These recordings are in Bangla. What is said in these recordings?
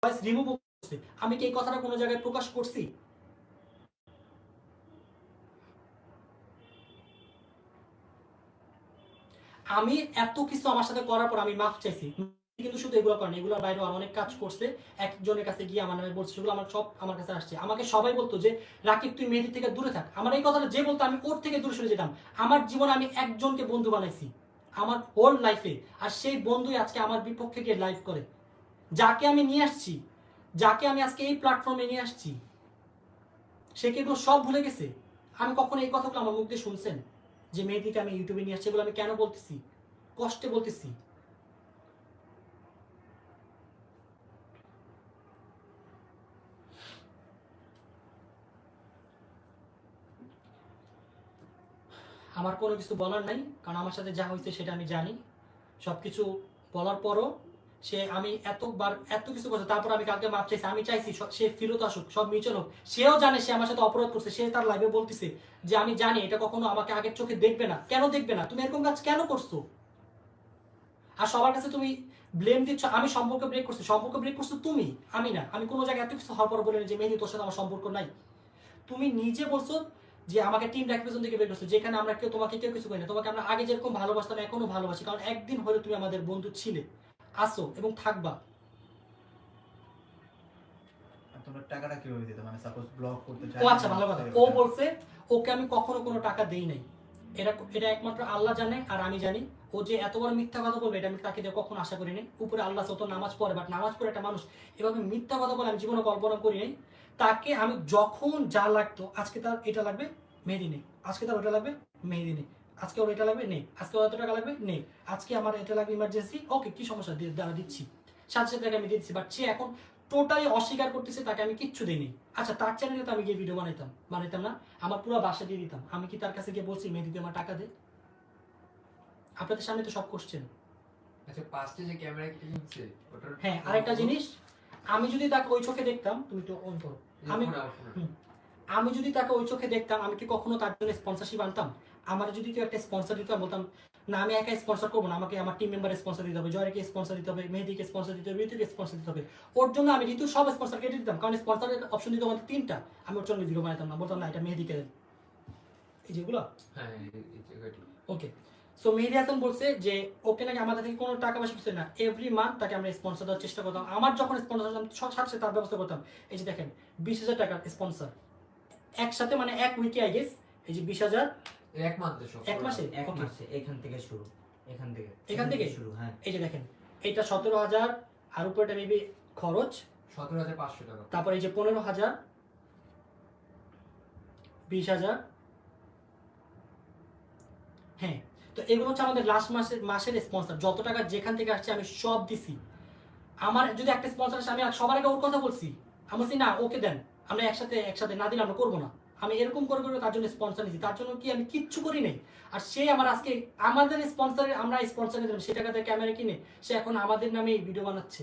ভয়েস রিমুভ করছে। আমি কি এই কথাটা কোনো জায়গায় প্রকাশ করছি? আমি এত কিছু আমার সাথে করার পর আমি মাফ চাইছি, কিন্তু শুধু এগুলো করেন, এগুলোর বাইরে আর অনেক কাজ করছে। একজনের কাছে গিয়ে আমার নামে বলছে, সেগুলো আমার সব আমার কাছে আসছে। আমাকে সবাই বলতো যে রাকিব তুই মেহেদি থেকে দূরে থাক। আমার এই কথাটা যে বলতো আমি ওর থেকে দূরে সরে যেতাম। আমার জীবনে আমি একজনকে বন্ধু বানাইছি আমার হোল লাইফে, আর সেই বন্ধুই আজকে আমার বিপক্ষে গিয়ে লাইভ করে। যাকে আমি নিয়ে আসছি, যাকে আমি আজকে এই প্ল্যাটফর্মে নিয়ে আসছি, সে কি এগুলো সব ভুলে গেছে? আমি কখনো এই কথাগুলো আমার মুখ দিয়ে শুনছেন যে মেহেদিকে আমি ইউটিউবে নিয়ে আসছি? এগুলো আমি কেন বলতেছি? কষ্টে বলতেছি। আমার কোনো কিছু বলার নাই, কারণ আমার সাথে যা হয়েছে সেটা আমি জানি। সব কিছু বলার পরও সে, আমি এতবার এত কিছু করছে, তারপর আমি কালকে মাপ চাইছি। আমি চাইছি সে ফিরত আসুক, সব মিচন হোক। সেও জানে সে আমার সাথে অপরাধ করছে। সে তার লাইভে বলতেছে যে আমি জানি এটা কখনো আমাকে আগের চোখে দেখবে না। কেন দেখবে না? তুমি এরকম কাজ কেন করছো? আর সবার কাছে তুমি ব্লেম দিচ্ছ আমি সম্পর্ক ব্রেক করছি। সম্পর্ক ব্রেক করছো তুমি, আমি না। আমি কোনো জায়গায় এত কিছু হওয়ার পর বলি যে মেহেদি তোর সাথে আমার সম্পর্ক নাই। তুমি নিজে বলছো যে আমাকে টিম রেপ্রেজেন্ট থেকে বের করছো, যেখানে আমরা কেউ তোমাকে কেউ কিছু করি না। তোমাকে আমরা আগে যেরকম ভালোবাসতাম এখনো ভালোবাসি, কারণ একদিন হলে তুমি আমাদের বন্ধু ছিলে, আসো এবং থাকবা। তোমরা টাকাটা কিভাবে দিতে, মানে সাপোজ ব্লক করতে চাই? ও আচ্ছা, ভালো কথা। ও বলছে ওকে আমি কখনো কোনো টাকা দেই নাই। এটা এটা একমাত্র আল্লাহ জানে আর আমি জানি। ও যে এত বড় মিথ্যা কথা বলবে এটা আমি তাকে দিয়ে কখনো আশা করি নাই। উপরে আল্লাহ যত নামাজ পড়ে, বাট নামাজ পড়ে একটা মানুষ এভাবে মিথ্যা কথা বলে আমি জীবনে কল্পনা করি নাই। তাকে আমি যখন যা লাগতো, আজকে তার এটা লাগবে মেহেদি নেই, আজকে তার ওটা লাগবে মেহেদি নেই, আজকে ওর এটা লাগবে নেই, আজকে ওর এত টাকা লাগবে নেই, আজকে আমার এটা লাগবে ইমার্জেন্সি, ওকে কি সমস্যা দ্বারা দিচ্ছি, সাথে সাথে টাকা আমি দিয়ে দিচ্ছি। বাট সে এখন টোটালি অস্বীকার করতেছে তাকে আমি কিচ্ছু দিইনি। আচ্ছা, তার চ্যানেলে তো আমি গিয়ে ভিডিও বানাইতাম না, আমার পুরো বাসা দিয়ে দিতাম। আমি কি তার কাছে গিয়ে বলছি মেহেদি তুই আমার টাকা দে? আপনাদের সামনে তো সব কোশ্চেন। আচ্ছা, পাঁচটা যে ক্যামেরা কিনছে ওটার, হ্যাঁ, আরেকটা জিনিস, আমি যদি তাকে ওই চোখে দেখতাম, তুমি তো অন করো, আমি যদি তাকে ওই চোখে দেখতাম, আমি কি কখনো তার জন্য স্পন্সরশিপ আনতাম? আমার যদি কেউ একটা স্পন্সর দিতাম, বলতাম না আমি একা স্পন্সর করবো না, আমাকে আমার টিম মেম্বারের স্পন্সর দিতে হবে, জয়কে স্পন্সর দিতে হবে, মেহেদিকে স্পন্সর দিতে হবে, ঋতুকে স্পন্সর দিতে হবে। ওর জন্য আমি ঋতু সব স্পন্সর কেটে দিতাম, কারণ স্পন্সরের অপশন দিত আমাদের 3টা। আমি ওর জন্য ভিডিও বানাতাম না, বলতাম না এটা মেহেদিকে দেন, এই যেগুলো। হ্যাঁ ওকে। সো মেহেদি হাসান বলছে যে ওকে নাকি আমাদের থেকে কোনো টাকা পয়সা পেছে না, এভরি মান্থ তাকে আমরা স্পন্সর দেওয়ার চেষ্টা করতাম। আমার যখন স্পন্সর হতাম সাথে তার ব্যবস্থা করতাম। এই যে দেখেন 20,000 টাকার স্পন্সর একসাথে, মানে এক উইকে আই গেস। এই যে 20,000 এক মাসে, এক মাসে এখান থেকে শুরু। হ্যাঁ, এই যে দেখেন এইটা 17,000, আর উপরটা মেবি খরচ 17,500 টাকা। তারপর এই যে 15,000, 20,000। হ্যাঁ, তো এগুলো হচ্ছে আমাদের লাস্ট মাসের স্পন্সর। যত টাকা যেখান থেকে আসছে আমি সব দিছি। আমার যদি একটা স্পন্সর আসে, আমি সবার আগে ওর কথা বলছি। আমি বলছি না ওকে দেন, আমরা একসাথে না দিলে আমরা করবো না। আমি এরকম করে তার জন্য স্পন্সর নিছি। তার জন্য কি আমি কিচ্ছু করি নাই। আর সে আমার আজকে আমাদের স্পন্সরে, আমরা স্পন্সর নিলাম, সে টাকাতে ক্যামেরা কিনে সে এখন আমাদের নামে ভিডিও বানাচ্ছে।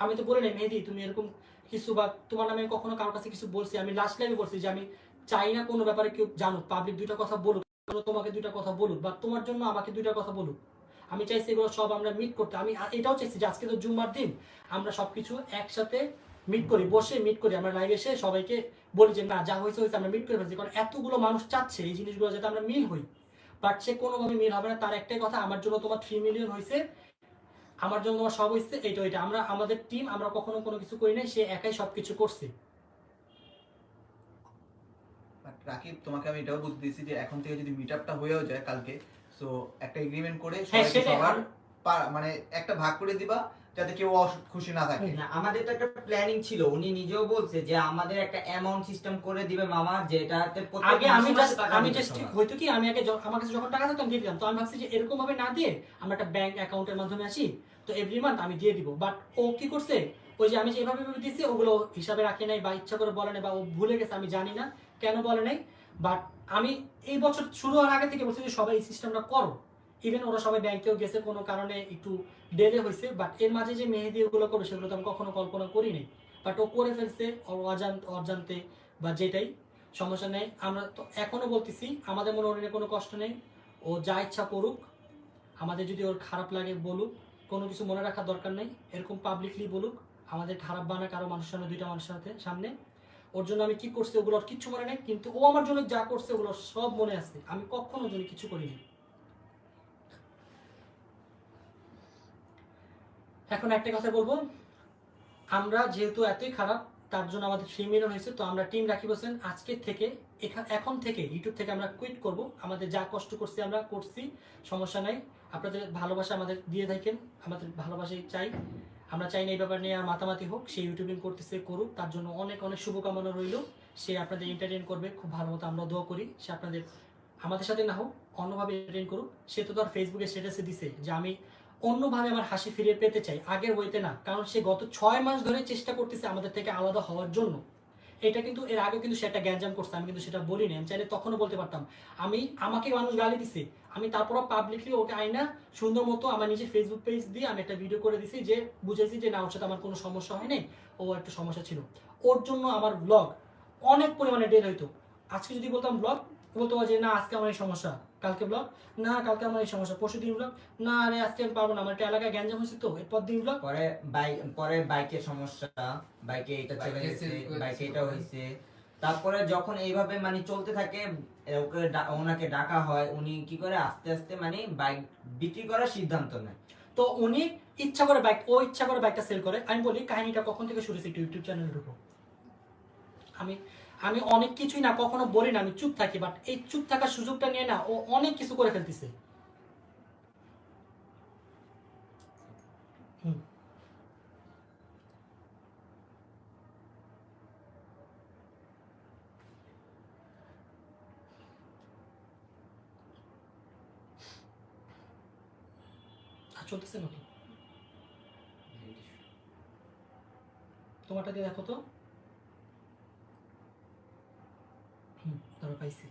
আমি তো বলি নাই মেহেদি তুমি এরকম কিছু, বা তোমার নামে কখনো কারোর কাছে কিছু বলছি? আমি লাস্ট লাইভে বলছি যে আমি চাই না কোনো ব্যাপারে কেউ জানুক, পাবলিক দুইটা কথা বলুক, তোমাকে দুইটা কথা বলুক, বা তোমার জন্য আমাকে দুইটা কথা বলুক। আমি চাইছি এগুলো সব আমরা মিট করতে। আমি এটাও চাইছি যে আজকে তো জুম্মার দিন, আমরা সবকিছু একসাথে মিট করি, বসে মিট করি, আমরা লাইভে এসে সবাইকে বলি যে না যা হয়েছে হয়েছে, আমরা মিট করে ফেলছি। কারণ এতগুলো মানুষ চাচ্ছে এই জিনিসগুলো যাতে আমরা মিল হই, বাট সে কোনোভাবে মিল হবে না। তার একটাই কথা, আমার জন্য তোমার 3 মিলিয়ন হয়েছে, আমার জন্য তোমার সব হয়েছে, এটা আমরা আমাদের টিম, আমরা কখনো কোনো কিছু করি নাই, সে একাই সবকিছু করছে। রাকিব, তোমাকে আমি এটাও বলতে দিয়েছি যে এখন থেকে যদি মিটআপটা হয়েও যায় কালকে, সো একটা এগ্রিমেন্ট করে সবার মানে একটা ভাগ করে দিবা, যাতে কেউ খুশি না থাকে। আমাদের তো একটা প্ল্যানিং ছিল, উনি নিজেও বলছে যে আমাদের একটা অ্যামাউন্ট সিস্টেম করে দিবে মামা, যেটাতে আগে আমি জাস্ট হয়তো কি আমি আগে আমার কাছে যখন টাকা থাকতো দিয়ে দিতাম। তো আমি ভাবছি যে এরকম ভাবে না দিয়ে আমরা একটা ব্যাংক অ্যাকাউন্টের মাধ্যমে আসি, তো এভরি মান্থ আমি দিয়ে দিব। বাট ও কি করছে, ওই যে আমি যেভাবে দিয়েছি ওগুলো হিসাবে রাখে নাই, বা ইচ্ছা করে বলে নাই, বা ও ভুলে গেছে, আমি জানি না কেন বলে নাই। বাট আমি এই বছর শুরু হওয়ার আগে থেকে বলছি যে সবাই এই সিস্টেমটা করো। ইভেন ওরা সবাই ব্যাংকেও গেছে, কোনো কারণে একটু ডিলে হয়েছে, বাট এর মাঝে যে মেহেদি ওগুলো করবে সেগুলো তো আমি কখনো কল্পনা করি নাই। বাট ও করে ফেলছে অজান্তে বা যেটাই, সমস্যা নেই। আমরা তো এখনো বলতেছি আমাদের মনে ওর কোনো কষ্ট নেই, ও যা ইচ্ছা করুক। আমাদের যদি ওর খারাপ লাগে বলুক, কোনো কিছু মনে রাখার দরকার নেই, এরকম পাবলিকলি বলুক, আমাদের খারাপ বানা কারো মানুষের সামনে, দুইটা মানুষের সামনে। ওর জন্য আমি কি করছি ওগুলো ওর কিচ্ছু মনে নেই, কিন্তু ও আমার জন্য যা করছে ওগুলো সব মনে আছে। আমি কখনো ওর জন্য কিছু করিনি। এখন একটা কথা বলবো, আমরা যেহেতু এতই খারাপ, তার জন্য আমাদের 3 মিলিয়ন হয়েছে, তো আমরা টিম রাকিব হোসেন আজকে থেকে এখন থেকে ইউটিউব থেকে আমরা কুইট করব। আমাদের যা কষ্ট করছি আমরা করছি, সমস্যা নাই। আপনাদের ভালোবাসা আমাদের দিয়ে থাকেন, আমাদের ভালোবাসাই চাই। আমরা চাই না এই ব্যাপার নিয়ে আর মাতামাতি হোক। সে ইউটিউবিং করতেছে, করুক, তার জন্য অনেক অনেক শুভকামনা রইল। সে আপনাদের এন্টারটেইন করবে খুব ভালো মতো, আমরা দোয়া করি সে আপনাদের আমাদের সাথে না হোক অন্যভাবে এন্টারটেইন করুক। সে তো তার ফেসবুকে স্ট্যাটাসে দিছে যে আমি অন্যভাবে আমার হাসি ফিরিয়ে পেতে চাই, আগের ওয়েতে না। কারণ সে গত 6 মাস ধরে চেষ্টা করতেছে আমাদের থেকে আলাদা হওয়ার জন্য। এটা কিন্তু এর আগে কিন্তু সে একটা গ্যাঞ্জাম করছে, আমি কিন্তু সেটা বলিনি। আমি চাইলে তখনও বলতে পারতাম। আমাকে মানুষ গালি দিছে, আমি তারপরও পাবলিকলি ওকে আইনা সুন্দর মতো আমার নিজের ফেসবুক পেজ দিয়ে আমি একটা ভিডিও করে দিছি, যে বুঝেছি যে না, ওর সাথে আমার কোনো সমস্যা হয় নাই, ও একটা সমস্যা ছিল। ওর জন্য আমার ব্লগ অনেক পরিমাণে ডেট হইতো। আজকে যদি বলতাম ব্লগ, বলতো যে না আজকে আমার এই সমস্যা, কালকে ব্লগ, না কালকে আমার এই সমস্যা, পরশু দিন ব্লগ, না আরে আজকে আমি পারবো না, আমার একটা এলাকায় গ্যাঞ্জাম হয়েছে তো এরপর দিন ব্লগ। পরে বাইকের সমস্যা, বাইকে এটা চলে গেছে, বাইকে এটা হয়েছে। তারপরে যখন এইভাবে মানে চলতে থাকে, ওনাকে ডাকা হয়, উনি কি করে আস্তে আস্তে মানে বাইক বিক্রি করার সিদ্ধান্ত নেয়। তো উনি ইচ্ছা করে বাইকটা সেল করে। আমি বলি কাহিনীটা কখন থেকে শুরু হয়েছে, একটু ইউটিউব চ্যানেলের উপর। আমি অনেক কিছুই না কখনো বলি না, আমি চুপ থাকি, বাট এই চুপ থাকার সুযোগটা নিয়ে না ও অনেক কিছু করে ফেলতেছে। চলতেছে নাকি তোমারটা দিয়ে দেখো তো। ধরো পাইছি।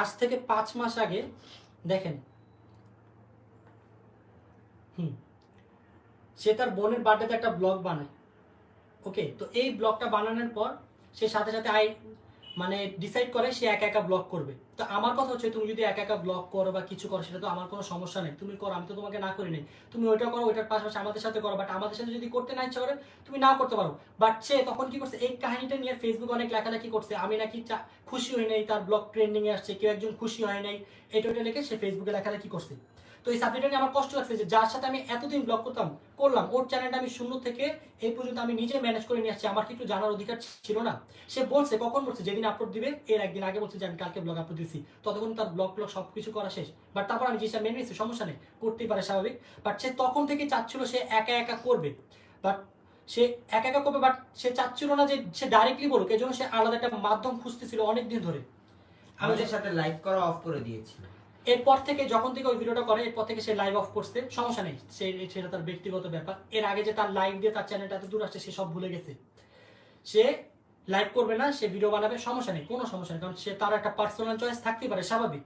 আজ থেকে 5 মাস আগে দেখেন, সে তার বোনের বার্থডেতে একটা ব্লগ বানায়। ওকে, তো এই ব্লগটা বানানোর পর সে সাথে সাথে মানে ডিসাইড করে সে একা একা ব্লগ করবে। তো আমার কথা হচ্ছে, তুমি যদি একা একা ব্লগ করো বা কিছু করো, সেটা তো আমার কোনো সমস্যা নেই, তুমি করো, আমি তো তোমাকে না করি নাই। তুমি ওইটা করো, ওইটার পাশাপাশি আমাদের সাথে করো, বাট আমাদের সাথে যদি করতে না ইচ্ছা করে তুমি নাও করতে পারো। বাট সে তখন কি করছে, এই কাহিনীটা নিয়ে ফেসবুকে অনেক লেখালেখি করছে, আমি নাকি খুশি হই নাই, তার ব্লগ ট্রেন্ডিং এ আসছে, কেউ একজন খুশি হয় নাই, এটা ওইটা লিখে সে ফেসবুকে লেখালেখি করছে। তো এই সাবজেক্টটা নিয়ে আমার কষ্ট লাগছে, যে যার সাথে আমি এতদিন ব্লগ করলাম, ওর চ্যানেলটা আমি শূন্য থেকে এই পর্যন্ত আমি নিজে ম্যানেজ করে নিয়ে আসছি, আমার কি একটু জানার অধিকার ছিল না? সে বলছে, কখন বলছে, যেদিন আপলোড দিবে এর একদিন আগে বলছে যে আমি কালকে ব্লগ আপলোড দিচ্ছি, ততক্ষণ তার ব্লগ সবকিছু করা শেষ। বাট তারপর আমি জিনিসটা মেনে নিচ্ছি, সমস্যা নেই, করতেই পারে, স্বাভাবিক। বাট সে তখন থেকে চাচ্ছিল সে একা একা করবে, বাট সে চাচ্ছিল না যে সে ডাইরেক্টলি বলুক, এই জন্য সে আলাদা একটা মাধ্যম খুঁজতেছিল অনেকদিন ধরে। আমাদের সাথে লাইভ করা অফ করে দিয়েছিল। এরপর থেকে যখন থেকে ওই ভিডিওটা করে, এরপর থেকে সে লাইভ অফ করছে, সমস্যা নেই, সেটা তার ব্যক্তিগত ব্যাপার। এর আগে যে তার লাইভ দিয়ে তার চ্যানেলটা এত দূর আসছে সে সব ভুলে গেছে। সে লাইভ করবে না, সে ভিডিও বানাবে, সমস্যা নেই, কোনো সমস্যা নেই, কারণ সে তার একটা পার্সোনাল চয়েস থাকতেই পারে, স্বাভাবিক।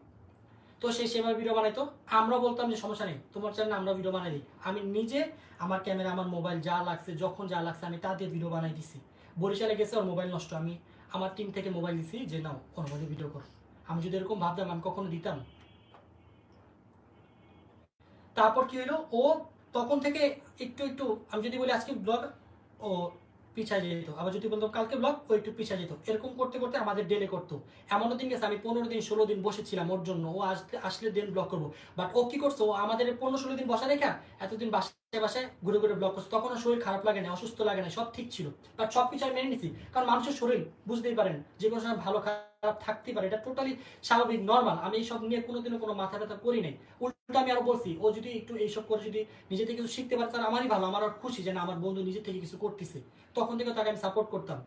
তো সে সেভাবে ভিডিও বানাইতো, আমরা বলতাম যে সমস্যা নেই, তোমার চ্যানেলে আমরা ভিডিও বানাই দিই। আমি নিজে আমার ক্যামেরা, আমার মোবাইল যা লাগছে, যখন যা লাগছে আমি তা দিয়ে ভিডিও বানাই দিছি। বরিশালে গেছে, ওর মোবাইল নষ্ট, আমি আমার টিম থেকে মোবাইল দিছি যে নাও ওর মধ্যে ভিডিও করো। আমি যদি এরকম ভাবতাম আমি কখনো দিতাম? তারপর কি হইলো, ও তখন থেকে একটু একটু, আমি যদি বলি আজকে ব্লগ, ও পিছায় যেত, আবার যদি বলতো কালকে ব্লগ, ও একটু পিছায় যেত। এরকম করতে করতে আমাদের ডেলে করতো। এমনও দিন গেছে আমি 15 দিন 16 দিন বসেছিলাম ওর জন্য, ও আসলে দিন ব্লগ করবো। বাট ও কি করছো, ও আমাদের 15-16 দিন বসা রেখা এতদিন বাসায় ঘুরে ঘুরে ব্লগ করছে। তখন শরীর খারাপ লাগে না, অসুস্থ লাগে না, সব ঠিক ছিল। বাট সবকিছু আমি মেনে নিছি, কারণ মানুষের শরীর বুঝতেই পারেন যে কোনো সময় ভালো খারাপ থাকতেই পারে, এটা টোটালি স্বাভাবিক, নর্মাল। আমি এইসব নিয়ে কোনোদিনও কোনো মাথা ব্যথা করি নাই। উল্টা আমি আরো বলছি, ও যদি একটু এইসব করে যদি নিজে থেকে কিছু শিখতে পারে তাহলে আমারই ভালো, আমার আর খুশি যে না আমার বন্ধু নিজে থেকে কিছু করতেছে। তখন থেকে তাকে আমি সাপোর্ট করতাম।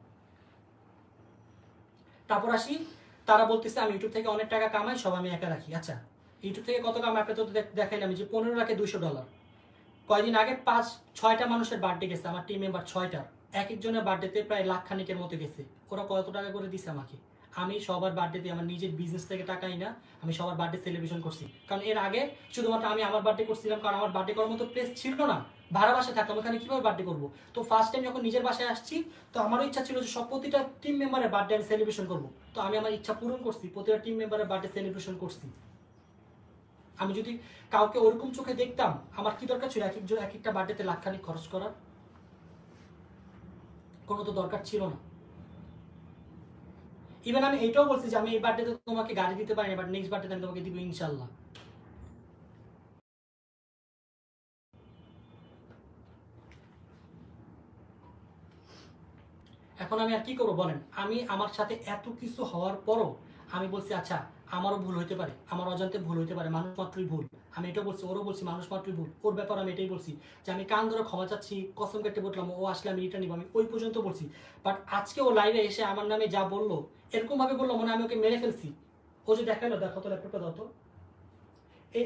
তারপর আসি, তারা বলতেছে আমি ইউটিউব থেকে অনেক টাকা কামাই, সব আমি একা রাখি। আচ্ছা, ইউটিউব থেকে কত কামাই আপনি তো দেখাইলাম, যে 15 লাখে $200। কয়েকদিন আগে 5-6টা মানুষের বার্থডে গেছে, আমার টিম মেম্বার 6টা, এক একজনের বার্থডেতে প্রায় লাখ খানিকের মতো গেছে। ওরা কত টাকা করে দিছে আমাকে? আমি সবার বার্থডেতে আমার নিজের বিজনেস থেকে টাকাই না, আমি সবার বার্থডে সেলিব্রেশন করছি। কারণ এর আগে শুধুমাত্র আমি আমার বার্থডে করছিলাম, কারণ আমার বার্থডে করার মতো প্লেস ছিল না, ভাড়া বাসায় থাকতাম, ওখানে কিভাবে বার্থডে করবো? তো ফার্স্ট টাইম যখন নিজের বাসায় আসছি, তো আমারও ইচ্ছা ছিল যে সব প্রতিটা টিম মেম্বারের বার্থডে আমি সেলিব্রেশন করবো। তো আমি আমার ইচ্ছা পূরণ করছি, প্রতিটা টিম মেম্বারের বার্থডে সেলিব্রেশন করছি। আমি যদি কাউকে ওরকম চোখে দেখতাম, আমার কি দরকার ছিল এক একটা বার্থডেতে লাখখানিক খরচ করার? কোনো তো দরকার ছিল না। ইভেন আমি এটাও বলছি যে আমি এই বার্থডেতে তোমাকে গাড়ি দিতে পারিনি, বাট নেক্সট বার্থডেতে আমি তোমাকে দিব ইনশাল্লাহ। এখন আমি আর কি করবো বলেন? আমি আমার সাথে এত কিছু হওয়ার পরও আমি বলছি আচ্ছা আমারও ভুল হইতে পারে, আমার অজান্তে ভুল হইতে পারে, মানুষ মাত্রই ভুল। আমি এটাও বলছি, ওরও বলছি মানুষ মাত্রই ভুল। ওর ব্যাপারে আমি এটাই বলছি যে আমি কান ধরে ক্ষমা চাচ্ছি, কসম কেটে বললাম ও আসলে আমি এটা নিব, আমি ওই পর্যন্ত বলছি। বাট আজকে ও লাইভে এসে আমার নামে যা বললো, এরকম ভাবে বললো মনে হয় আমি ওকে মেরে ফেলছি। ও যে দেখালো, দেখো তো ল্যাপটপটা দাও তো। এই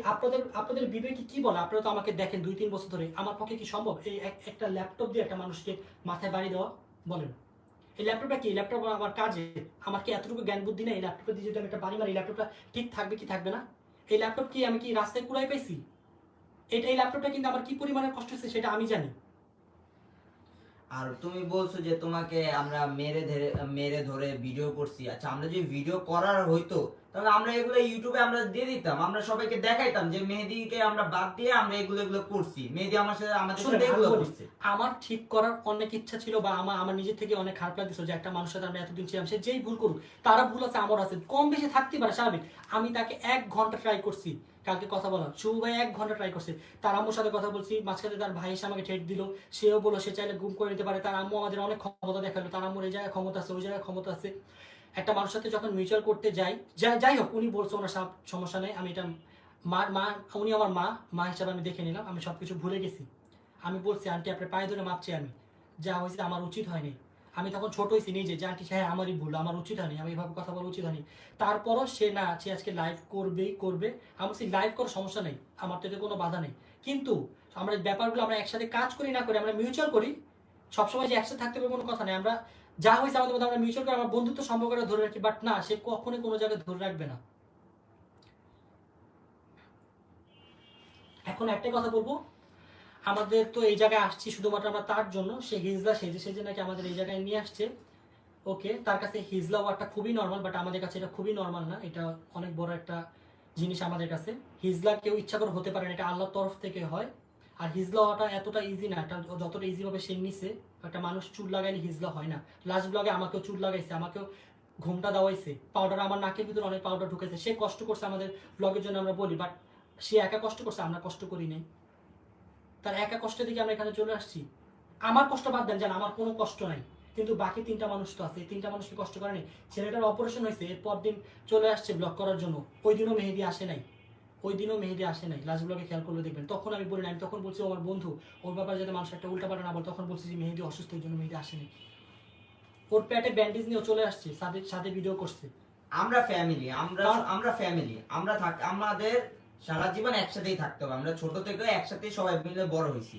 আপনাদের বিবেকে কি বলে? আপনারা তো আমাকে দেখেন 2-3 বছর ধরে, আমার পক্ষে কি সম্ভব এই একটা ল্যাপটপ দিয়ে একটা মানুষকে মাথায় বাড়ি দেওয়া? বলেন। এই ল্যাপটপটা কি? ল্যাপটপ আমার কাজে, আমার কি এতটুকু জ্ঞান বুদ্ধি নেই? এই ল্যাপটপটা দিয়ে যদি আমি একটা বাড়ি মারি, এই ল্যাপটপটা ঠিক থাকবে কি থাকবে না? এই ল্যাপটপ কি আমি কি রাস্তায় কুড়াই পাইছি? এই ল্যাপটপটা কিন্তু আমার কি পরিমাণের কষ্ট হচ্ছে সেটা আমি জানি। আর তুমি বলছো যে তোমাকে আমরা মেরে ধরে ভিডিও করছি। আচ্ছা, আমরা যদি ভিডিও করার হইতো তাহলে আমরা এগুলো ইউটিউবে আমরা দিয়ে দিতাম, আমরা সবাইকে দেখাইতাম যে মেহেদীকে আমরা বাদ দিয়ে আমরা এগুলো করছি, মেহেদী আমাদের সাথে এগুলো করছে। আমার ঠিক করার অনেক ইচ্ছা ছিল, বা আমার নিজের থেকে অনেক খারাপ লাগছিল যে একটা মানুষের সাথে আমরা এতদিন ছিলাম, সে যেই ভুল করুক, তারা ভুল আছে আমার আছে, কম বেশি থাকতেই পারে, স্বাভাবিক। আমি তাকে 1 ঘন্টা ট্রাই করছি কালকে কথা বলার, শুভ ভাই 1 ঘন্টা ট্রাই করছে। তার আম্মুর সাথে কথা বলছি, মাঝখানে তার ভাই এসে আমাকে ঠেট দিল, সেও বললো সে চাইলে গুম করে নিতে পারে। তার আম্মু আমাদের অনেক ক্ষমতা দেখালো, তার আম্মুর এই জায়গায় ক্ষমতা আছে, ওই জায়গায় ক্ষমতা আছে। একটা মানুষের সাথে যখন মিউচুয়াল করতে যাই হোক, উনি বলছে ওনার সমস্যা নেই, আমি এটা উনি আমার মা হিসাবে আমি দেখে নিলাম, আমি সবকিছু ভুলে গেছি। আমি বলছি আন্টি আপনার পায়ে ধরে মাপছি, আমি যা হয়েছে আমার উচিত হয়নি। আমি তখন ছোট হয়েছি নিজে, যে আন্টি হ্যাঁ আমারই ভুল, আমার উচিত হয়নি, আমি এভাবে কথা বলা উচিত হয়নি। তারপরও সে আজকে লাইভ করবে। আমি বলছি লাইভ করার সমস্যা নেই, আমার তো এতে কোনো বাধা নেই, কিন্তু আমরা ব্যাপারগুলো আমরা একসাথে কাজ করি না করি, আমরা মিউচুয়াল করি, সবসময় যে একসাথে থাকতে হবে কোনো কথা নেই। আমরা যা হয়েছে আমাদের মধ্যে আমরা মিউচুয়াল করে আমার বন্ধুত্ব সম্পর্কটা ধরে রাখি, বাট না, সে কখনোই কোনো জায়গায় ধরে রাখবে না। এখন একটাই কথা বলবো, আমাদের তো এই জায়গায় আসছি শুধুমাত্র আমরা তার জন্য, সে হিজলা সেজে নাকি আমাদের এই জায়গায় নিয়ে আসছে। ওকে, তার কাছে হিজলা হওয়াটা খুবই নর্মাল, বাট আমাদের কাছে এটা খুবই নর্মাল না, এটা অনেক বড় একটা জিনিস আমাদের কাছে। হিজলা কেউ ইচ্ছা করে হতে পারে না, এটা আল্লাহর তরফ থেকে হয়। আর হিজলা হওয়াটা এতটা ইজি না, এটা যতটা ইজি ভাবে সে নিছে। একটা মানুষ চুল লাগাইলে হিজলা হয় না। লাস্ট ব্লগে আমাকেও চুল লাগাইছে, আমাকেও ঘুমটা দেওয়াইছে, পাউডার আমার নাকের ভিতরে অনেক পাউডার ঢুকেছে, সে কষ্ট করছে আমাদের ব্লগের জন্য আমরা বলি, বাট সে একা কষ্ট করছে, আমরা কষ্ট করি নাই। তার একা কষ্ট দিকে আমরা এখানে চলে আসছি। আমার কষ্ট বাদ দেন, জান আমার কোনো কষ্ট নাই, কিন্তু বাকি 3টা মানুষ তো আছে, এই 3টা মানুষকে কষ্ট করেনি। ছেলেটার অপারেশন হয়েছে, এরপর দিন চলে আসছে ব্লগ করার জন্য, ওই দিনও মেহেদী আসে নাই, লাস্ট ব্লগে খেয়াল করলে দেখবেন। তখন আমি বলি না, আমি তখন বলছি আমার বন্ধু, ওর ব্যাপারে যাতে মানুষ একটা উল্টা পাল্টা না বলে, তখন বলছি যে মেহেদী অসুস্থ, এই জন্য মেহেদী আসেনি। ওর পেটে ব্যান্ডেজ নিয়ে চলে আসছে, সাথে ভিডিও করছে। আমরা ফ্যামিলি, আমরা আমাদের সারা জীবন একসাথেই থাকতে হবে, আমরা ছোট থেকে একসাথে সবাই মিলে বড় হয়েছি।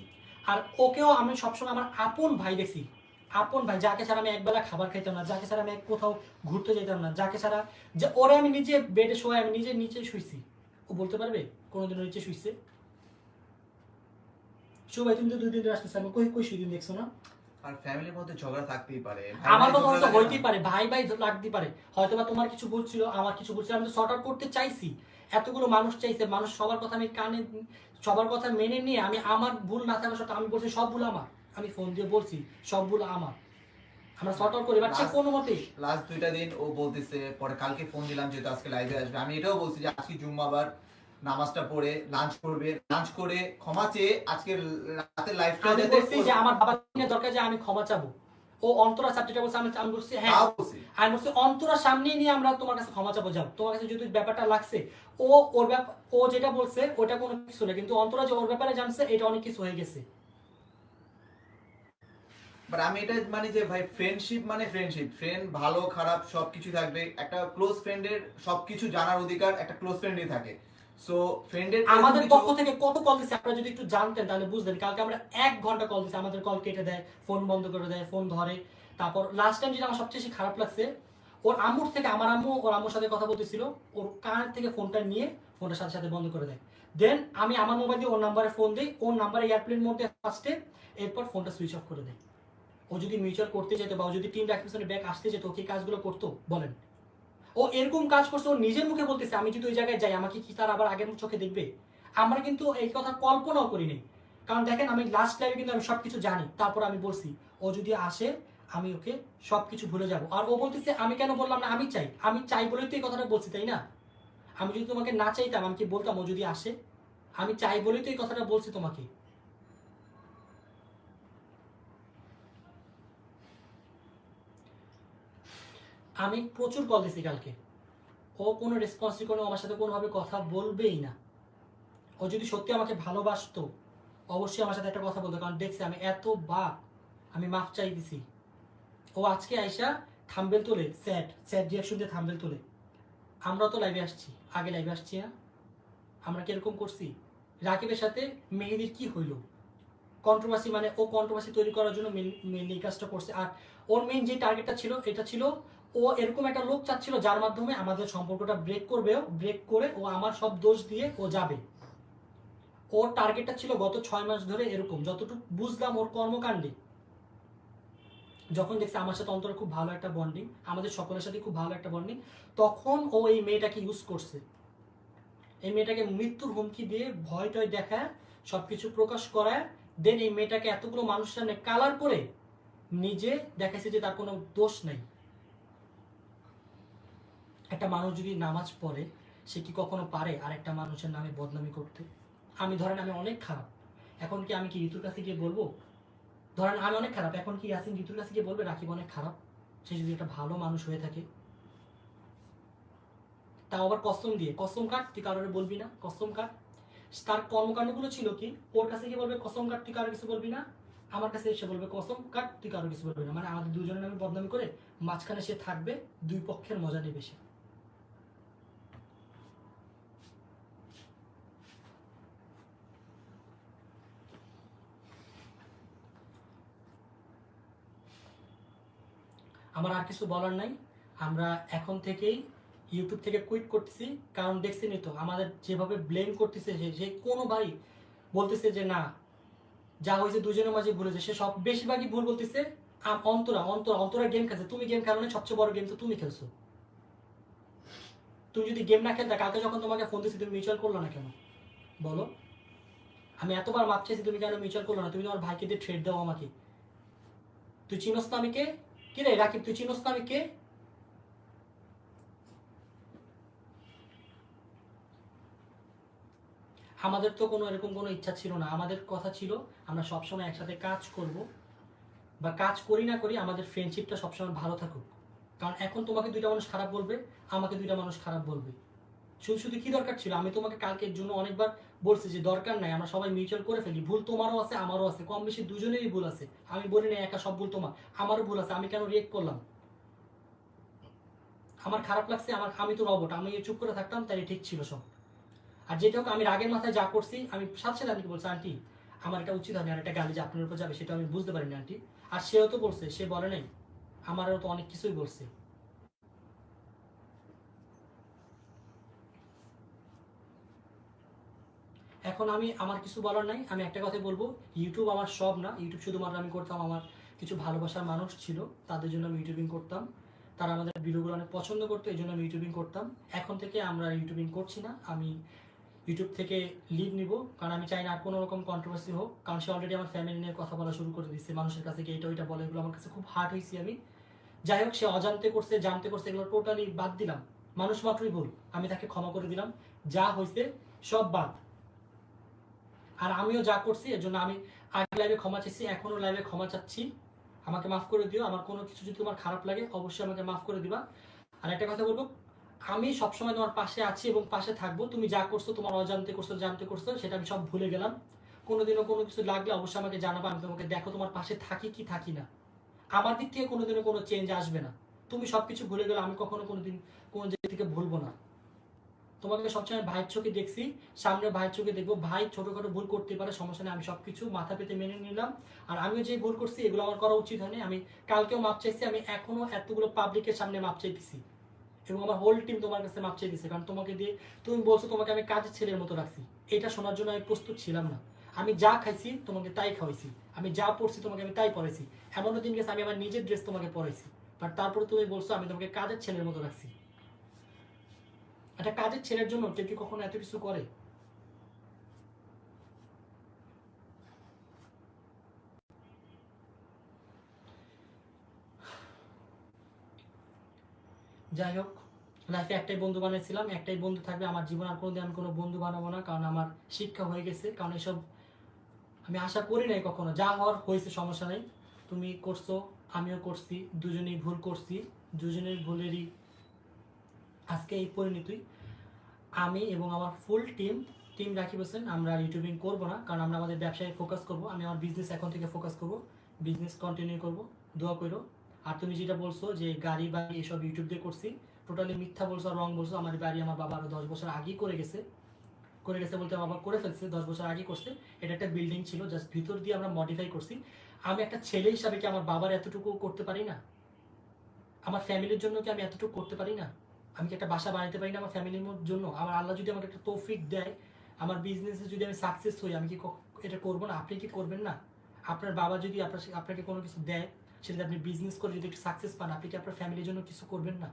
আর ওকেও আমি সবসময় আমার আপন ভাই দেখছি, আপন ভাই, যাকে ছাড়া আমি একবেলা খাবার খাইতাম না, যাকে ছাড়া আমি কোথাও ঘুরতে যেতাম না, যাকে ছাড়া যে ওরে আমি নিজে বেডে শোয়া, আমি নিজে নিচে শুইছি। ও বলতে পারবে কোনোদিনও নিচে শুইছে? শুভাই তুমি তো 2 দিন ধরে আসতেছ, আমি কই শুই দিন দেখছো না? আর ফ্যামিলির মধ্যে ঝগড়া থাকতেই পারে, আমার কথা হয়তো হইতেই পারে, ভাই লাগতেই পারে, হয়তো বা তোমার কিছু ভুল ছিল, আমার কিছু ভুল ছিল, আমি তো সর্ট আউট করতে চাইছি। এতগুলো মানুষ চাইছে, মানুষ সবার কথা আমি সবার কথা মেনে নিয়ে আমি আমার ভুল না থাকা সত্ত্বেও আমি বলছি সব ভুল আমার, আমি ফোন দিয়ে বলছি সব ভুল আমার, আমরা সর্ট আউট করি, বাট সে কোনো মতেই লাস্ট 2টা দিন ও বলতেছে, পরে কালকে ফোন দিলাম যেহেতু আজকে লাইভে আসবে, আমি এটাও বলছি যে আজকে জুম্মাবার, নামাজটা পড়ে লাঞ্চ করবে, লাঞ্চ করে ক্ষমা চেয়ে আজকে রাতে লাইভটা আমি যাতে বলছি যে আমার বাবা দরকার যে আমি ক্ষমা চাবো। ও অন্তরা সাবজেক্টটা বলছে, আমি বলছি হ্যাঁ, আমি বলছি অন্তরার সামনেই নিয়ে আমরা তোমার কাছে ক্ষমা চাবো, যাও তোমার কাছে যদি ব্যাপারটা লাগছে, ও যেটা বলছে ওটা কোনো কিছু না, কিন্তু অন্তরা যে ওর ব্যাপারে জানছে এটা অনেক কিছু হয়ে গেছে। বাট আমি এটা মানে যে ভাই ফ্রেন্ডশিপ মানে ফ্রেন্ড ভালো খারাপ সবকিছু থাকবে, একটা ক্লোজ ফ্রেন্ডের সবকিছু জানার অধিকার একটা ক্লোজ ফ্রেন্ডের থাকে। সো ফ্রেন্ডের আমাদের পক্ষ থেকে কত কল দিছে আপনারা যদি একটু জানতেন তাহলে বুঝতেন। কালকে আমরা 1 ঘন্টা কল দিছি, আমাদের কল কেটে দেয়, ফোন বন্ধ করে দেয়, ফোন ধরে। তারপর লাস্ট টাইম যেটা আমার সবচেয়ে বেশি খারাপ লাগছে, ওর আম্মুর থেকে আমার আম্মু ওর আম্মুর সাথে কথা বলতেছিল, ওর কানের থেকে ফোনটা নিয়ে ফোনটা সাথে সাথে বন্ধ করে দেয়। দেন আমি আমার মোবাইল দিয়ে ওর নাম্বারে ফোন দিই, ওর নাম্বারে এয়ারপ্লেন মোডে ফার্স্টে, এরপর ফোনটা সুইচ অফ করে দেয়। ও যদি মিউচুয়াল করতে যেত বা ও যদি টিম ডাকিংসনের ব্যাগ আসতে যেত, ও কি কাজগুলো করতো বলেন? ও এরকম কাজ করছে, ও নিজের মুখে বলতেছে আমি যদি ওই জায়গায় যাই আমাকে কি তার আবার আগের চোখে দেখবে? আমরা কিন্তু এই কথা কল্পনাও করিনি। কারণ দেখেন আমি লাস্ট লাইভে কিন্তু আমি সবকিছু জানি, তারপর আমি বলছি ও যদি আসে আমি ওকে সবকিছু ভুলে যাব। আর ও বলতেছে আমি কেন বললাম না আমি চাই, আমি চাই বলেই তো এই কথাটা বলছি, তাই না? আমি যদি তোমাকে না চাইতাম আমি কি বলতাম ও যদি আসে? আমি চাই বলেই তো এই কথাটা বলছি তোমাকে। আমি প্রচুর কল দিছি কালকে, ও কোনো রেসপন্সই করে, আমার সাথে কোনোভাবে কথা বলবেই না। ও যদি সত্যি আমাকে ভালোবাসতো অবশ্যই আমার সাথে একটা কথা বলতো, কারণ দেখছি আমি এত বাক, আমি মাফ চাই দিছি। ও আজকে আইসা থাম্বেল তোলে, স্যাড স্যাড রিয়াকশন দিয়ে থাম্বেল তোলে। আমরা তো লাইভে আসছি, আগে লাইভে আসছি না? আমরা কিরকম করছি? রাকিবের সাথে মেহেদির কি হইলো? কন্ট্রোভার্সি, মানে ও কন্ট্রোভার্সি তৈরি করার জন্য মেনলি এই কাজটা করছে। আর ওর মেইন যে টার্গেটটা ছিল এটা ছিল ও এরকম একটা লোক চাচ্ছিল যার মাধ্যমে আমাদের সম্পর্কটা ব্রেক করবে, ব্রেক করে ও আমার সব দোষ দিয়ে ও যাবে। ওর টার্গেটটা ছিল গত 6 মাস ধরে এরকম, যতটুকু বুঝলাম ওর কর্মকাণ্ডে। যখন দেখছে আমার সাথে অন্তরে খুব ভালো একটা বন্ডিং, আমাদের সকলের সাথে খুব ভালো একটা বন্ডিং, তখন ও এই মেয়েটাকে ইউজ করছে। এই মেয়েটাকে মৃত্যুর হুমকি দিয়ে ভয় টয় দেখায়, সবকিছু প্রকাশ করায়, দেন এই মেয়েটাকে এতগুলো মানুষের সামনে কালার করে নিজে দেখাইছে যে তার কোনো দোষ নেই। একটা মানুষ যদি নামাজ পড়ে সে কি কখনো পারে আর একটা মানুষের নামে বদনামি করতে? আমি ধরেন আমি অনেক খারাপ, এখন কি আমি কি ঋতুর কাছে গিয়ে বলবো? ধরেন আমি অনেক খারাপ, এখন কি ইয়াসিন ঋতুর কাছে গিয়ে বলবে রাকিব অনেক খারাপ? সে যদি একটা ভালো মানুষ হয়ে থাকে, তাও আবার কসম দিয়ে, কসম কাট তুই কারোর বলবি না, কসম কাট। তার কর্মকাণ্ডগুলো ছিল কি, ওর কাছে গিয়ে বলবে কসম কাট তুই কারো কিছু বলবি না, আমার কাছে এসে বলবে কসম কাট তুই কারো কিছু বলবি না, মানে আমাদের দুজনের নামে বদনামি করে মাঝখানে সে থাকবে, দুই পক্ষের মজা নেবে সে। আমার আর কিছু বলার নাই। আমরা এখন থেকেই ইউটিউব থেকে কুইট করতেছি, কারণ দেখছেনি তো আমাদের যেভাবে ব্লেম করতেছে, যে কোনো ভাই বলতেছে যে না যা হয়েছে দুজনের মাঝে ভুল হয়েছে, সে সব বেশিরভাগই ভুল বলতেছে। অন্তরা অন্তরা অন্তরা গেম খেলছে, তুমি গেম খেলো না, সবচেয়ে বড় গেম তো তুমি খেলছো। তুমি যদি গেম না খেলতে, কালকে যখন তোমাকে ফোন দিচ্ছি তুমি মিউচুয়াল করলো না কেন বলো? আমি এতবার মাপ চাইছি, তুমি কেন মিউচুয়াল করলো না? তুমি তোমার ভাইকে দিয়ে ট্রেড দাও আমাকে। তুই চিনস না আমি কে? কি রে রাকিব, তুই চিনস না আমি কে? আমাদের তো কোনো এরকম কোনো ইচ্ছা ছিল না, আমাদের কথা ছিল আমরা সবসময় একসাথে কাজ করব, বা কাজ করি না করি আমাদের ফ্রেন্ডশিপটা সবসময় ভালো থাকুক। কারণ এখন তোমাকে দুইটা মানুষ খারাপ বলবে, আমাকে দুইটা মানুষ খারাপ বলবে। শুধু শুধু কি দরকার ছিল? আমি তোমাকে কালকের জন্য অনেকবার বলছি যে দরকার নাই, আমরা সবাই মিউচুয়াল করে ফেলি, ভুল তোমারও আছে আমারও আছে, কম বেশি দুজনেরই ভুল আছে। আমি বলি না একা সব ভুল তোমার, আমারও ভুল আছে, আমি কেন রিয়েক্ট করলাম? আমার খারাপ লাগছে, আমি তো রবট, আমি চুপ করে থাকতাম তাই ঠিক ছিল সব। আর যেটা হোক আমি রাগের মাথায় যা করছি, আমি সাথে সাথে আন্টিকে বলছি আন্টি আমার এটা উচিত হয়নি, আর একটা গালি যে আপনার উপর যাবে সেটা আমি বুঝতে পারিনি আন্টি। আর সেও তো বলছে, সে বলে নাই, আমারও তো অনেক কিছুই বলছে। এখন আমি আমার কিছু বলার নাই, আমি একটা কথাই বলবো, ইউটিউব আমার সব না। ইউটিউব শুধুমাত্র আমি করতাম, আমার কিছু ভালোবাসার মানুষ ছিল তাদের জন্য আমি ইউটিউবিং করতাম, তারা আমাদের ভিডিওগুলো অনেক পছন্দ করতো, এই জন্য আমি ইউটিউবিং করতাম। এখন থেকে আমরা ইউটিউবিং করছি না, আমি ইউটিউব থেকে লিভ নিব, কারণ আমি চাই না আর কোনো রকম কন্ট্রোভার্সি হোক। কারণ সে অলরেডি আমার ফ্যামিলি নিয়ে কথা বলা শুরু করে দিচ্ছে, মানুষের কাছে গিয়ে এটা ওইটা বলে, এগুলো আমার কাছে খুব হার্ট হয়েছি আমি। যাই হোক, সে অজান্তে করছে জানতে করছে, এগুলো টোটালি বাদ দিলাম, মানুষ মাত্রই ভুল, আমি তাকে ক্ষমা করে দিলাম, যা হয়েছে সব বাদ। আর আমিও যা করছি এর জন্য আমি আগে লাইভে ক্ষমা চাইছি, এখনো লাইভে ক্ষমা চাচ্ছি, আমাকে মাফ করে দিও। আমার কোনো কিছু যদি তোমার খারাপ লাগে অবশ্যই আমাকে মাফ করে দিবা। আর একটা কথা বলবো, আমি সবসময় তোমার পাশে আছি এবং পাশে থাকবো। তুমি যা করছো, তোমার অজান্তে করছো জানতে করছো, সেটা আমি সব ভুলে গেলাম। কোনোদিনও কোনো কিছু লাগলে অবশ্যই আমাকে জানাবা, আমি তোমাকে দেখো তোমার পাশে থাকি কি থাকি না। আমার দিক থেকে কোনোদিনও কোনো চেঞ্জ আসবে না। তুমি সবকিছু ভুলে গেলে আমি কখনো কোনোদিন কোনো জায়গা থেকে ভুলবো না। তোমাকে সবসময় ভাইয়ের চোখে দেখছি, সামনে ভাইয়ের চোখে দেখবো। ভাই ছোটখাটো ভুল করতে পারে, সমস্যা নেই, আমি সবকিছু মাথা পেতে মেনে নিলাম। আর আমিও যে ভুল করছি এগুলো আমার করা উচিত হয়নি, আমি কালকেও মাপ চাইছি, আমি এখনো এতগুলো পাবলিকের সামনে মাপ চাইতেছি। এবং আমার হোল টিম তোমার কাছে মাপ চেয়ে দিচ্ছে, কারণ তোমাকে দিয়ে তুমি বলছো তোমাকে আমি কাজের ছেলের মতো রাখছি। এটা শোনার জন্য আমি প্রস্তুত ছিলাম না। আমি যা খাইছি তোমাকে তাই খাওয়াইছি, আমি যা পড়ছি তোমাকে আমি তাই পড়াইছি, এমনও দিন গেছে আমি আমার নিজের ড্রেস তোমাকে পরাইছি, বাট তারপরে তুমি বলছো আমি তোমাকে কাজের ছেলের মতো রাখছি। একটা কাজের ছেলের জন্য কেউ কি কখনো এত কিছু করে? যাই হোক, লাইফে একটাই বন্ধু বানিয়েছিলাম, একটাই বন্ধু থাকবে আমার জীবন, আর কোনোদিন আমি কোনো বন্ধু বানাবো না, কারণ আমার শিক্ষা হয়ে গেছে। কারণ এসব আমি আশা করি নাই কখনো, যা হওয়ার হয়েছে, সমস্যা নেই। তুমি করছো, আমিও করছি, দুজনেই ভুল করছি, দুজনের ভুলেরই আজকে এই পরিণতি। আমি এবং আমার ফুল টিম রাকিব হোসেন, আমরা ইউটিউবিং করবো না, কারণ আমরা আমাদের ব্যবসায় ফোকাস করব। আমি আমার বিজনেস এখন থেকে ফোকাস করব, বিজনেস কন্টিনিউ করব, দোয়া করো। আর তুমি যেটা বলছো যে গাড়ি বাড়ি এসব ইউটিউব দিয়ে করছি, টোটালি মিথ্যা বলছো, রং বলছো। আমার বাড়ি আমার বাবা আরো 10 বছর আগেই করে গেছে বলতে বাবা করে ফেলছে, 10 বছর আগে করছে। এটা একটা বিল্ডিং ছিল, জাস্ট ভিতর দিয়ে আমরা মডিফাই করছি। আমি একটা ছেলে হিসাবে কি আমার বাবার এতটুকু করতে পারি না? আমার ফ্যামিলির জন্য কি আমি এতটুকু করতে পারি না? আমি কি একটা বাসা বানাতে পারি না আমার ফ্যামিলির জন্য? আমার আল্লাহ যদি আমাকে একটা তৌফিক দেয়, আমার বিজনেসে যদি আমি সাকসেস হই, আমি কি এটা করবো না? আপনি কি করবেন না? আপনার বাবা যদি আপনাকে কোনো কিছু দেয়, সেটা আপনি বিজনেস করে যদি একটু সাকসেস পান, আপনি কি আপনার ফ্যামিলির জন্য কিছু করবেন না?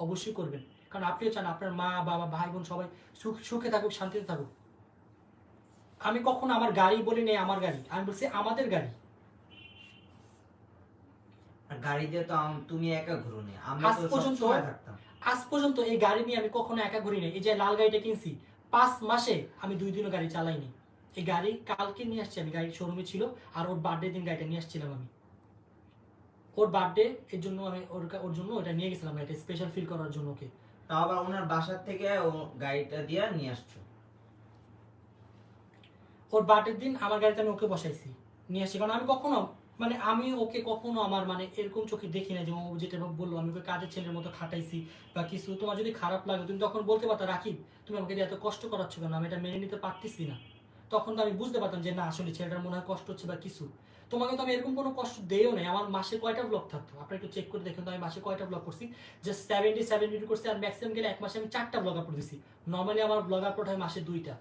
অবশ্যই করবেন, কারণ আপনিও চান আপনার মা বাবা ভাই বোন সবাই সুখে থাকুক, শান্তিতে থাকুক। আমি কখনো আমার গাড়ি বলি নেই আমার গাড়ি, আমি বলছি আমাদের গাড়ি। আর গাড়ি দিয়ে তো তুমি একা ঘুরো নি, আমরা আজ তো পর্যন্ত সবসময় থাকতাম। আজ পর্যন্ত এই গাড়ি নিয়ে আমি কখনো একা ঘুরি নাই। এই যে লাল গাড়িটা কিনছি, 5 মাসে আমি 2 দিনও গাড়ি চালাইনি। এই গাড়ি কালকে নিয়ে আসছি আমি, গাড়ি শোরুমে ছিল, আর ওর বার্থডে দিন গাড়িটা নিয়ে আসছিলাম আমি। ওর বার্থডে এর জন্য আমি ওর জন্য ওটা নিয়ে গেছিলাম, এটা স্পেশাল ফিল করার জন্য ওকে। তাও আবার ওনার বাসার থেকে ও গাড়িটা দিয়ে নিয়ে আসছো। ওর বার্থডের দিন আমার গাড়িতে আমি ওকে বসাইছি, নিয়ে আসছি। কারণ আমি কখনো আমি ওকে কখনো আমার এরকম চোখে দেখি না যে ও যেটা বললো আমি ওকে কাজের ছেলের মতো খাটাইছি বা কিছু। তোমার যদি খারাপ লাগে তুমি তখন বলতে পারতো রাকিব তুমি আমাকে দিয়ে এত কষ্ট করাচ্ছ কেন, আমি এটা মেনে নিতে পারতেছি না। তখন তো আমি বুঝতে পারতাম যে না আসলে ছেলেটার মনে হয় কষ্ট হচ্ছে বা কিছু। তোমাকে তো আমি এরকম কোনো কষ্ট দেও নাই। আমার মাসে কয়টা ব্লগ থাকতো আপনারা একটু চেক করে দেখুন তো, আমি মাসে কয়টা ব্লগ করছি, জাস্ট 70 করছি। আর ম্যাক্সিমাম গেলে এক মাসে আমি 4টা ব্লগ আপলোড দিছি। নর্মালি আমার ব্লগ আপলোড হয় মাসে 2টা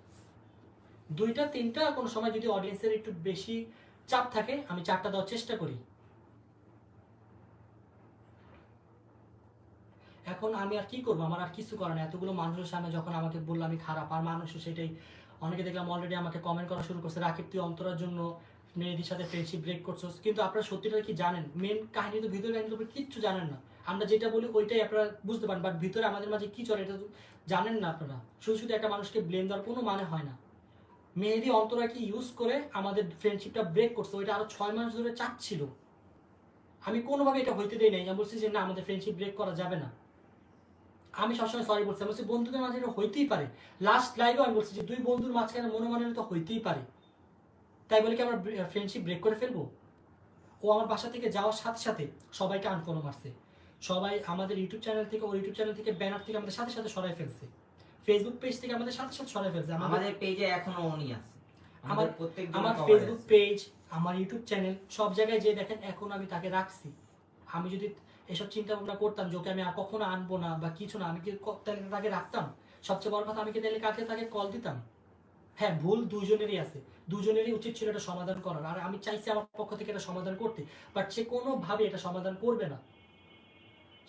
3টা, কোনো সময় যদি অডিয়েন্সের একটু বেশি চাপ থাকে আমি 4টা দেওয়ার চেষ্টা করি। এখন আমি আর কি করবো, আমার আর কিছু করার নেই। এতগুলো মানুষের সামনে যখন আমাকে বললো আমি খারাপ, আর মানুষও সেটাই, অনেকে দেখলাম অলরেডি আমাকে কমেন্ট করা শুরু করছে, রাকিব তুই অন্তরার জন্য মেয়েদের সাথে ফ্রেন্ডশিপ ব্রেক করছো। কিন্তু আপনারা সত্যিটা কি জানেন? মেন কাহিনী তো, ভিতরে কাহিনী তো কিচ্ছু জানেন না। আমরা যেটা বলি ওইটাই আপনারা বুঝতে পারেন, বাট ভিতরে আমাদের মাঝে কি চলে এটা তো জানেন না আপনারা। শুধু শুধু একটা মানুষকে ব্লেম দেওয়ার কোনো মানে হয় না। মেহেদি অন্তরাকে ইউজ করে আমাদের ফ্রেন্ডশিপটা ব্রেক করছে, ওইটা আরো 6 মাস ধরে চাচ্ছিল। আমি কোনোভাবে এটা হইতে দেই নাই। আমি বলছি যে না আমাদের ফ্রেন্ডশিপ ব্রেক করা যাবে না। আমি সবসময় সরি বলছি, আমি বলছি বন্ধুদের মাঝে এটা হইতেই পারে। লাস্ট লাইভে আমি বলছি যে 2 বন্ধুর মাঝখানে মনোমালিন্য তো হইতেই পারে, তাই বলে কি আমরা ফ্রেন্ডশিপ ব্রেক করে ফেলবো? ও আমার বাসা থেকে যাওয়ার সাথে সাথে সবাইকে আনফলো মারছে। সবাই আমাদের ইউটিউব চ্যানেল থেকে, ওর ইউটিউব চ্যানেল থেকে, ব্যানার থেকে আমাদের সাথে সাথে সরাই ফেলছে। ফেসবুক পেজ থেকে আমাদের সাথে সাথে সরাই ফেলছে। আমাদের পেজে এখনো উনি আছে, আমার প্রত্যেকদিন আমার ফেসবুক পেজ, আমার ইউটিউব চ্যানেল, সব জায়গায় যে দেখেন এখন আমি তাকে রাখছি। আমি যদি এসব চিন্তা ভাবনা করতাম যে ওকে আমি আর কখনো আনবো না বা কিছু না, আমি কি তাকে রাখতাম? সবচেয়ে বড় কথা, আমি কি তাহলে কাকে তাকে কল দিতাম? হ্যাঁ, ভুল দুজনেরই আছে, দুজনেরই উচিত ছিল এটা সমাধান করার। আর আমি চাইছি আমার পক্ষ থেকে এটা সমাধান করতে, বাট সে কোনোভাবে এটা সমাধান করবে না।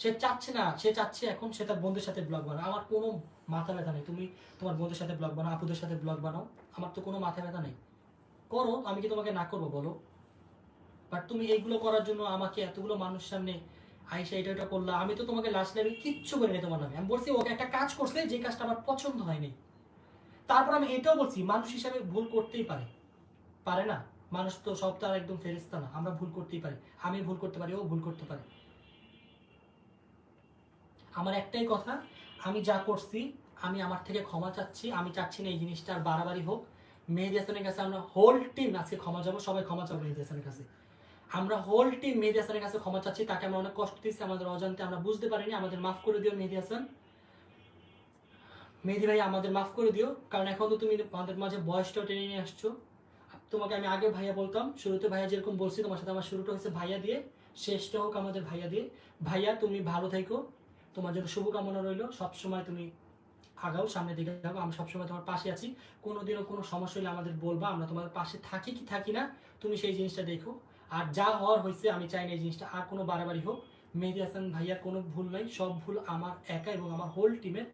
সে চাচ্ছে না, সে চাচ্ছে এখন সে তার বন্ধুদের সাথে ব্লগ বানাও। আমার কোনো মাথা ব্যথা নেই, তুমি তোমার বন্ধুদের সাথে ব্লগ বানাও, আপুদের সাথে ব্লগ বানাও, আমার তো কোনো মাথা ব্যথা নেই। করো, আমি কি তোমাকে না করবো বলো? বাট তুমি এইগুলো করার জন্য আমাকে এতগুলো মানুষ সামনে আইসা এটা এটা করলা। আমি তো তোমাকে লাস্ট লাইভে কিচ্ছু করিনি তোমার নামে। আমি বলছি ওকে একটা কাজ করছে যে কাজটা আমার পছন্দ হয়নি। তারপর আমি এটাও বলছি মানুষ হিসাবে ভুল করতেই পারে, পারে না? মানুষ তো সব তো আর একদম ফেরেশতা না, আমরা ভুল করতেই পারি। আমি ভুল করতে পারি, ও ভুল করতে পারে। আমার একটাই কথা, আমি যা করছি আমি আমার থেকে ক্ষমা চাচ্ছি। আমি চাচ্ছি না এই জিনিসটা আর বাড়াবাড়ি হোক। মেহেদী হাসানের কাছে আমরা হোল টিম আজকে ক্ষমা যাবো, সবাই ক্ষমা চাবো মেহেদী হাসানের কাছে। আমরা হোল টিম মেহেদী হাসানের কাছে ক্ষমা চাচ্ছি। তাকে আমরা অনেক কষ্ট দিচ্ছি, আমাদের অজান্তে, আমরা বুঝতে পারিনি। আমাদের মাফ করে দিও মেহেদী হাসান, মেহেদী ভাই আমাদের মাফ করে দিও। কারণ এখন তো তুমি আমাদের মাঝে বয়সটাও টেনে নিয়ে আসছো। তোমাকে আমি আগে ভাইয়া বলতাম, শুরুতে ভাইয়া যেরকম বলছি, তোমার সাথে আমার শুরুটা হচ্ছে ভাইয়া দিয়ে, শেষটা হোক আমাদের ভাইয়া দিয়ে। ভাইয়া তুমি ভালো থেকো, তোমার জন্য শুভকামনা রইল, সবসময় তুমি আগাও, সামনে দিকে আগাও, আমি সবসময় তোমার পাশে আছি। কোনোদিনও কোনো সমস্যা হলে আমাদের বলবা, আমরা তোমার পাশে থাকি কি থাকি না তুমি সেই জিনিসটা দেখো। আর যা হওয়ার হয়েছে, আমি চাই না এই জিনিসটা আর কোনো বাড়াবাড়ি হোক। মেহেদী হাসান ভাইয়ার কোনো ভুল নাই, সব ভুল আমার একা এবং আমার হোল টিমের।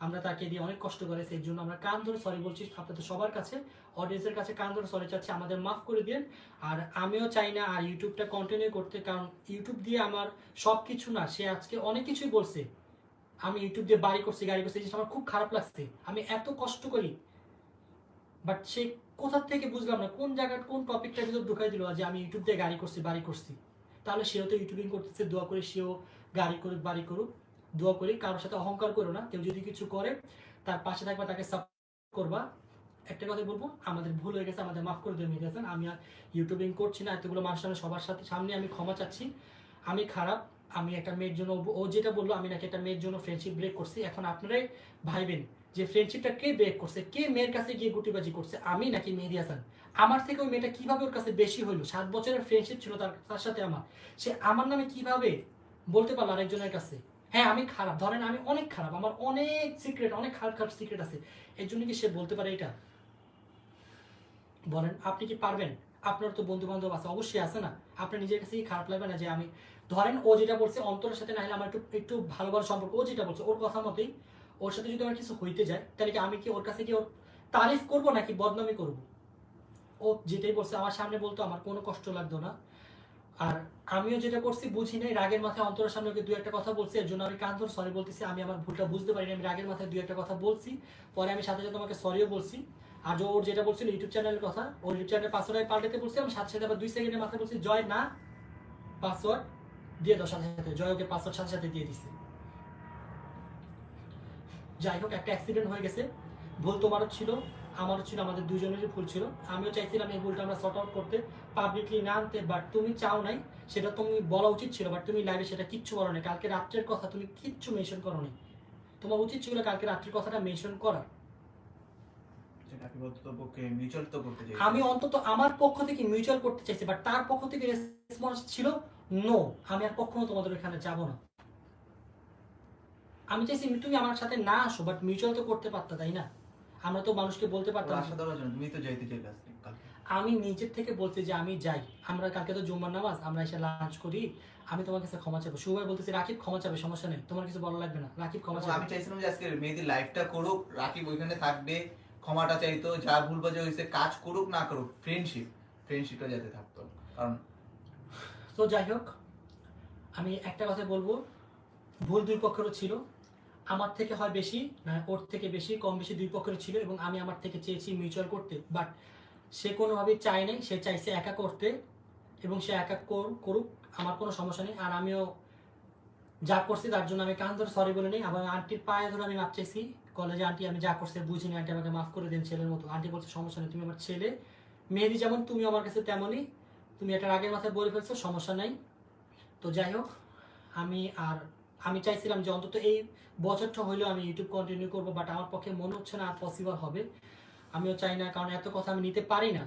আমরা তাকে দিয়ে অনেক কষ্ট করেছি, এর জন্য আমরা কান ধরে সরি বলছি আপনাদের সবার কাছে, অডিয়েন্সের কাছে কান ধরে সরি চাচ্ছি, আমাদের মাফ করে দিন। আর আমিও চাই না আর ইউটিউবটা কন্টিনিউ করতে, কারণ ইউটিউব দিয়ে আমার সব কিছু না, সে আজকে অনেক কিছুই বলছে আমি ইউটিউব দিয়ে বাড়ি করছি গাড়ি করছি, এই জিনিসটা আমার খুব খারাপ লাগছে। আমি এত কষ্ট করি, বাট সে কোথা থেকে বুঝলাম না কোন জায়গার কোন টপিকটার ভিতর ঢুকাই দিল যে আমি ইউটিউব দিয়ে গাড়ি করছি বাড়ি করছি। তাহলে সেও তো ইউটিউবিং করতেছে, দোয়া করে সেও গাড়ি করুক বাড়ি করুক, দোয়া করি। কারোর সাথে অহংকার করো না, কেউ যদি কিছু করে তার পাশে থাকবা, তাকে সাপোর্ট করবা। একটা কথা বলবো, আমাদের ভুল হয়ে গেছে, আমাদের মাফ করে দিয়ে মেহেদী হাসান। আমি আর ইউটিউবিং করছি না, এতগুলো মানুষের সামনে সবার সাথে সামনে আমি ক্ষমা চাচ্ছি। আমি খারাপ, আমি একটা মেয়ের জন্য, ও যেটা বললো আমি নাকি একটা মেয়ের জন্য ফ্রেন্ডশিপ ব্রেক করছি। এখন আপনারাই ভাইবেন যে ফ্রেন্ডশিপটা কে ব্রেক করছে, কে মেয়ের কাছে গিয়ে গুটিবাজি করছে, আমি নাকি মেহেদী হাসান। আমার থেকে ওই মেয়েটা কিভাবে ওর কাছে বেশি হইলো? 7 বছরের ফ্রেন্ডশিপ ছিল তার সাথে আমার, সে আমার নামে কিভাবে বলতে পারলো আরেকজনের কাছে? হ্যাঁ আমি খারাপ, ধরেন আমি অনেক খারাপ, আমার অনেক সিক্রেট, অনেক খারাপ খারাপ সিক্রেট আছে, এর জন্য কি সে বলতে পারে এটা? বলেন আপনি কি পারবেন? আপনার তো বন্ধু বান্ধব আছে, অবশ্যই আছে না? আপনার নিজের কাছে কি খারাপ লাগবে না যে আমি, ধরেন ও যেটা বলছে অন্তরের সাথে না হলে আমার একটু একটু ভালো ভালো সম্পর্ক, ও যেটা বলছে ওর কথা মতেই ওর সাথে যদি আমার কিছু হইতে যায়, তাহলে কি আমি কি ওর কাছে কি ওর তারিফ করবো নাকি বদনামি করবো? ও যেটাই বলছে আমার সামনে বলতো, আমার কোনো কষ্ট লাগতো না। আর আমিও যেটা করছি বুঝি নাই, রাগের মাথায় অন্তরের সামনে ওকে 2-1 কথা বলছি, এর জন্য আমি কান ধরে সরি বলতেছি। আমি আমার ভুলটা বুঝতে পারিনি, আমি রাগের মাথায় 2-1 কথা বলছি, পরে আমি সাথে সাথে তোমাকে সরিও বলছি। আর ওর যেটা বলছিল ইউটিউব চ্যানেলের কথা, ওর ইউটিউব চ্যানেলের পাসওয়ার্ড পাল্টাতে বলছি, আমি সাথে সাথে আবার 2 সেকেন্ডের মাথায় বলছি জয় না পাসওয়ার্ড দিয়ে দাও, সাথে সাথে জয় ওকে পাসওয়ার্ড সাথে সাথে দিয়ে দিছে। যাই হোক, একটা অ্যাক্সিডেন্ট হয়ে গেছে, ভুল তোমারও ছিল আমারও ছিল, আমাদের দুজনেরই ভুল ছিল। আমিও চাইছিলাম এই ভুলটা আমরা সর্ট আউট করতে, পাবলিকলি না আনতে, বাট তুমি চাও নাই, সেটা তুমি বলা উচিত ছিল, বাট তুমি লাইভে সেটা কিচ্ছু বলো না। কালকে রাত্রের কথা তুমি কিচ্ছু মেনশন করো নি, তোমার উচিত ছিল কালকে রাত্রের কথাটা মেনশন করা। মিউচুয়াল তো করতে চাই, আমি অন্তত আমার পক্ষ থেকে মিউচুয়াল করতে চাইছি, বাট তার পক্ষ থেকে রেসপন্স ছিল নো, আমি আর কখনো তোমাদের এখানে যাব না। আমি চাইছি তুমি আমার সাথে না আসো, বাট মিউচুয়াল তো করতে পারতা, তাই না? আমরা তো মানুষকে বলতে পারতাম। আশা দেওয়ার জন্য তুমি তো যাইতে চাইলে কালকে। আমি নিজের থেকে বলছি যে আমি যাই, আমরা কালকে তো জুম্মার নামাজ, আমরা এসে লাঞ্চ করি, আমি তোমার কাছে ক্ষমা চাইবো। শুভ বলতেছি রাকিব ক্ষমা চাবে, সমস্যা নেই, তোমার কিছু বলা লাগবে না, রাকিব ক্ষমা চাইবে। আমি চাইছিলাম যে আজকে মেহেদী লাইভটা করুক, রাকিব ওইখানে থাকবে, ক্ষমাটা চাইতো, যা ভুল বাজে হয়েছে কাজ করুক না করুক, ফ্রেন্ডশিপটা যাতে থাকতো। কারণ তো যাই হোক, আমি একটা কথা বলবো, ভুল দুই পক্ষেরও ছিল, আমার থেকে হয় বেশি না ওর থেকে বেশি, কম বেশি দুই পক্ষেরও ছিল, এবং আমি আমার থেকে চেয়েছি মিউচুয়াল করতে, বাট সে কোনোভাবেই চায় নাই, সে চাইছে একা করতে, এবং সে একা করুক, আমার কোনো সমস্যা নেই। আর আমিও যা করছি তার জন্য আমি কান ধরে সরি বলে নিই, আবার আন্টির পায়ে ধরে আমি মাপ চাইছি কলেজে, আন্টি আমি যা করছি বুঝিনি, আন্টি আমাকে মাফ করে দিন ছেলের মতো। আন্টি বলছে সমস্যা নেই, তুমি আমার ছেলে, মেহেদী যেমন তুমি আমার কাছে তেমনই, তুমি একটা রাগের মাথায় বলে ফেলছো, সমস্যা নাই। তো যাই হোক, আমি চাইছিলাম যে অন্তত এই বছরটা হইলেও আমি ইউটিউব কন্টিনিউ করবো, বাট আমার পক্ষে মনে হচ্ছে না আর পসিবল হবে। আমিও চাই না, কারণ এত কথা আমি নিতে পারি না।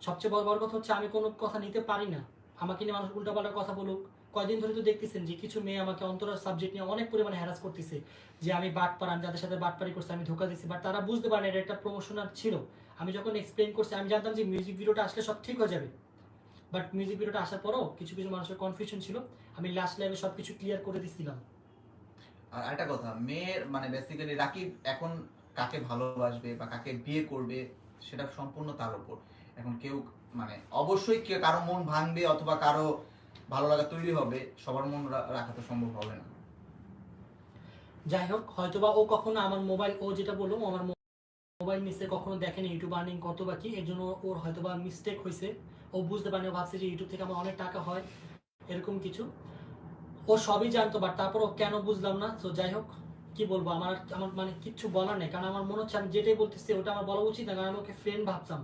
সবচেয়ে বড় কথা হচ্ছে আমি কোনো কথা নিতে পারি না, আমাকে নিয়ে মানুষ উল্টাপাল্টা কথা বলুক। কয়দিন ধরে তো দেখতেছেন যে কিছু মেয়ে আমাকে অন্তরাল সাবজেক্ট নিয়ে অনেক পরিমাণে হ্যারাস করতেছে, যে আমি বাটপার, আমি যাদের সাথে বাটপারি করছি, আমি ধোকা দিচ্ছি, বাট তারা বুঝতে পারে না এটা একটা প্রমোশনাল ছিল। আমি যখন এক্সপ্লেন করছি, আমি জানতাম যে মিউজিক ভিডিওটা আসলে সব ঠিক হয়ে যাবে, বাট মিউজিক ভিডিওটা আসার পরও কিছু কিছু মানুষের কনফিউশন ছিল, আমি লাস্ট লাইভে সবকিছু ক্লিয়ার করে দিচ্ছিলাম। আর একটা কথা, মেয়ের মানে বেসিক্যালি রাকিব এখন কাকে ভালোবাসবে বা কাকে বিয়ে করবে সেটা সম্পূর্ণ তার উপর। এখন কেউ মানে অবশ্যই কেউ কারো মন ভাঙবে অথবা কারো ভালো লাগা তৈরি হবে, সবার মন রাখা তো সম্ভব হবে না। যাই হোক, হয়তোবা ও কখনো আমার মোবাইল, ও যেটা বললো আমার মোবাইল নিচে কখনো দেখেনি ইউটিউব আর্নিং কত বা কি, এর জন্য ওর হয়তোবা মিস্টেক হয়েছে, ও বুঝতে পারেনি, ও ভাবছে যে ইউটিউব থেকে আমার অনেক টাকা হয়, এরকম কিছু ও সবই জানতো, বাট তারপর ও কেন বুঝলাম না। তো যাই হোক, কি বলবো, আমার আমার মানে কিচ্ছু বলার নেই, কারণ আমার মনে হচ্ছে আমি যেটাই বলতেছি ওটা আমার বলা উচিত না, কারণ আমি ওকে ফ্রেন্ড ভাবতাম।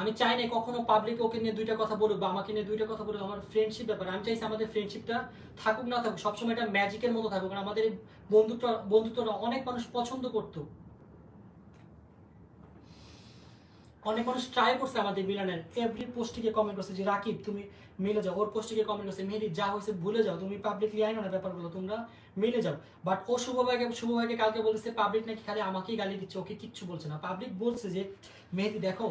আমি চাই না কখনো পাবলিক ওকে নিয়ে 2টা কথা বলুক বা আমাকে নিয়ে 2টা কথা বলুক, আমার ফ্রেন্ডশিপ ব্যাপারে আমি চাইছি আমাদের ফ্রেন্ডশিপটা থাকুক না থাকুক, সবসময় এটা ম্যাজিকের মতো থাকুক, কারণ আমাদের এই বন্ধুত্বটা অনেক মানুষ পছন্দ করতো, অনেক মানুষ ট্রাই করছে আমাদের মিলানের, এভরি পোস্টে কমেন্ট করছে যে রাকিব তুমি মিলে যাও, ওর পোস্টে কমেন্ট করছে মেহেদি যা হয়েছে ভুলে যাও, তুমি পাবলিকলি আইনো না ব্যাপারগুলো, তোমরা মিলে যাও। বাট ও শুভ ভাইকে কালকে বলেছে পাবলিক নাকি খালি আমাকেই গালি দিচ্ছে, ওকে কিচ্ছু বলছে না। পাবলিক বলছে যে মেহেদি দেখো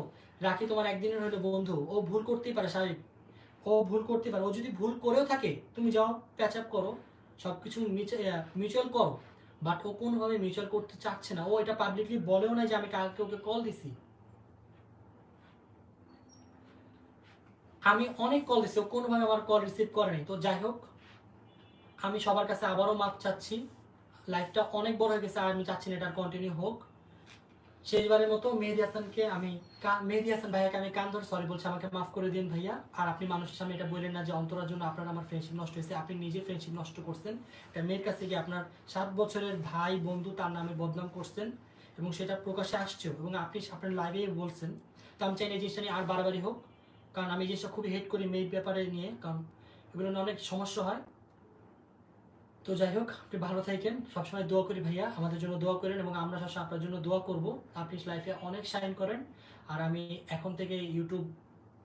রাকি তোমার একদিনের হলো বন্ধু, ও ভুল করতেই পারে, স্বাভাবিক, ও ভুল করতে পারে, ও যদি ভুল করেও থাকে তুমি যাও প্যাচ আপ করো, সবকিছু মিউচুয়াল করো। বাট ও কোনোভাবে মিউচুয়াল করতে চাচ্ছে না, ও এটা পাবলিকলি বলেও না যে আমি কালকে ওকে কল দিছি। আমি অনেক কল দিছি, ও কোনোভাবে আমার কল রিসিভ করেনি। তো যাই হোক, আমি সবার কাছে আবারও মাপ চাচ্ছি, লাইফটা অনেক বড় হয়ে গেছে আর আমি চাচ্ছি না এটা কন্টিনিউ হোক। শেষবারের মতো মেহেদি হাসান ভাইয়াকে আমি কান ধরে সরি বলছি, আমাকে মাফ করে দিন ভাইয়া। আর আপনি মানুষের সামনে এটা বললেন না যে অন্তরার জন্য আপনার আমার ফ্রেন্ডশিপ নষ্ট হয়েছে, আপনি নিজে ফ্রেন্ডশিপ নষ্ট করছেন। একটা মেয়ের কাছে গিয়ে আপনার 7 বছরের ভাই বন্ধু তার নামে বদনাম করছেন এবং সেটা প্রকাশ্যে আসছেও এবং আপনি আপনার লাইভে বলছেন। তো আমি চাই না এই জিনিসটা নিয়ে আর বাড়াবাড়ি হোক, কারণ আমি এই জিনিসটা খুবই হেট করি মেয়ের ব্যাপারে নিয়ে, কারণ এগুলো নিয়ে অনেক সমস্যা হয়। তো যাই হোক, আপনি ভালো থাকেন, সবসময় দোয়া করি ভাইয়া, আমাদের জন্য দোয়া করেন এবং আমরা সবসময় আপনার জন্য দোয়া করব, আপনি লাইফে অনেক শাইন করেন। আর আমি এখন থেকে ইউটিউব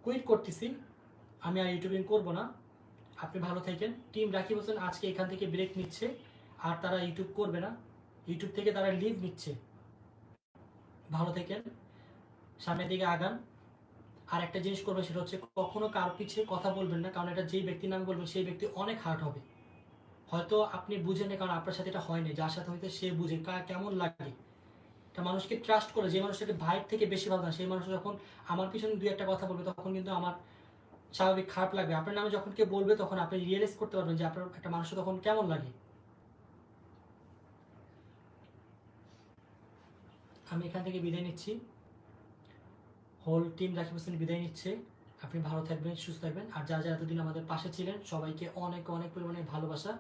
কুইট করতেছি, আমি আর ইউটিউবিং করব না। আপনি ভালো থাকেন। টিম রাকিব হোসেন আজকে এখান থেকে ব্রেক নিচ্ছে, আর তারা ইউটিউব করবে না, ইউটিউব থেকে তারা লিভ নিচ্ছে। ভালো থাকেন, সামনের দিকে আগান। আর একটা জিনিস করবেন, সেটা হচ্ছে কখনো কার পিছিয়ে কথা বলবেন না, কারণ এটা যেই ব্যক্তির নামে বলবেন সেই ব্যক্তি অনেক হার্ট হবে। হয়তো আপনি বুঝেন না, কারণ আপনার সাথে এটা হয়নি, যার সাথে হয়তো সে বুঝে কেমন লাগে। একটা মানুষকে ট্রাস্ট করে, যে মানুষটাকে ভাইয়ের থেকে বেশি ভালো না, সেই মানুষ যখন আমার পিছনে 2-1 কথা বলবে তখন কিন্তু আমার স্বাভাবিক খারাপ লাগবে। আপনার নামে যখন কেউ বলবে তখন আপনি রিয়েলাইজ করতে পারবেন যে আপনার একটা মানুষের তখন কেমন লাগে। আমি এখান থেকে বিদায় নিচ্ছি, হোল টিম রাকিব হোসেন বিদায় নিচ্ছে। আপনি ভালো থাকবেন, সুস্থ থাকবেন। আর যারা যারা এতদিন আমাদের পাশে ছিলেন সবাইকে অনেক অনেক পরিমাণে ভালোবাসা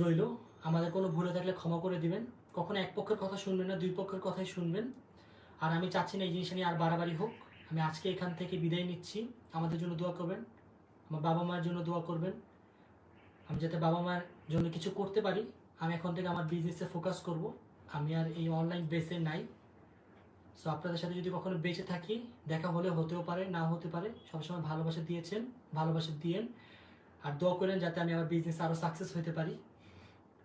রইল। আমাদের কোনো ভুলে থাকলে ক্ষমা করে দিবেন। কখনো এক পক্ষের কথা শুনবেন না, 2 পক্ষের কথাই শুনবেন। আর আমি চাচ্ছি না এই জিনিসটা নিয়ে আর বাড়াবাড়ি হোক। আমি আজকে এখান থেকে বিদায় নিচ্ছি। আমাদের জন্য দোয়া করবেন, আমার বাবা মায়ের জন্য দোয়া করবেন, আমি যাতে বাবা মায়ের জন্য কিছু করতে পারি। আমি এখন থেকে আমার বিজনেসে ফোকাস করব, আমি আর এই অনলাইন বেসে নাই। সো আপনাদের সাথে যদি কখনো বেঁচে থাকি, দেখা হলে হতেও পারে, না হতে পারে। সবসময় ভালোবাসা দিয়েছেন, ভালোবাসা দিয়েন, আর দোয়া করেন যাতে আমি আমার বিজনেস আরও সাকসেস হতে পারি।